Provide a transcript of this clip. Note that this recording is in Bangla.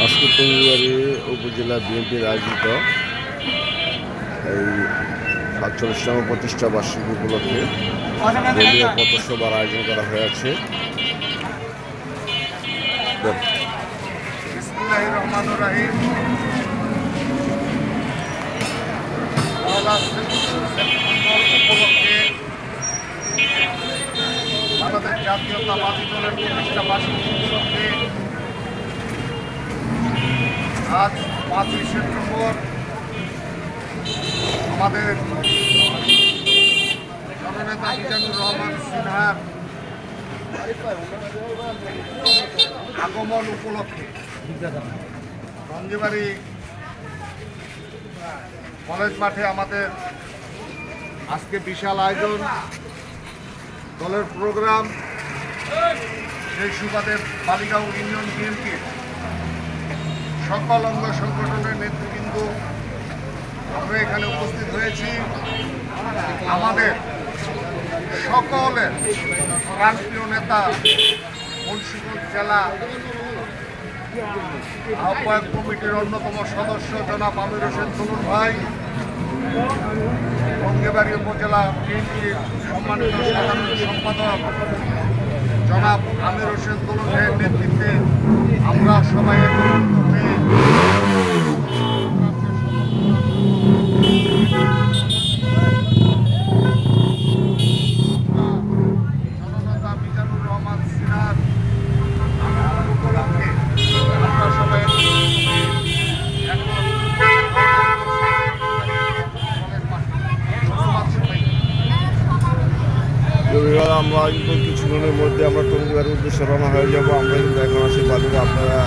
আজকে টঙ্গিবাড়ি উপজেলা বিএনপির আয়োজিত এই ৪৭তম প্রতিষ্ঠা বার্ষিকী উপলক্ষে দলীয় পথসভার আয়োজন করা হয়েছে। বিসমিল্লাহির রহমানির রহিম। উপলক্ষে বাংলাদেশ জাতীয়তাবাদী দলের প্রতিষ্ঠা বার্ষিকী উপলক্ষে আজ ৫ই সেপ্টেম্বর আমাদের জননেতা মিজানুর রহমান সিনহার আগমন উপলক্ষে টঙ্গিবাড়ি কলেজ মাঠে আমাদের আজকে বিশাল আয়োজন, দলের প্রোগ্রাম। সেই সুবাদে বালিগাঁও ইউনিয়ন বিএনপির সকল অঙ্গ সংগঠনের নেতৃবৃন্দ আমরা এখানে উপস্থিত হয়েছি। আমাদের সকলের প্রাণপ্রিয় নেতা মুন্সিগঞ্জ জেলা আহ্বায়ক কমিটির অন্যতম সদস্য জনাব আমির হোসেন তনুর ভাই, টঙ্গিবাড়ি উপজেলা বিএনপির সম্মানিত সাধারণ সম্পাদক জনাব আমির হোসেন তনুর ভাইয়ের নেতৃত্বে আমরা সবাই একত্রিত হয়ে জননেতা মিজানুর রহমান সিনহার উপলক্ষে আমরা সবাই আমরা কিন্তু কিছুক্ষণের মধ্যে আমরা টঙ্গিবাড়ির উদ্দেশ্যে রওনা হয়ে যাবো। আমরা কিন্তু এখন আছি বালিগা। আপনারা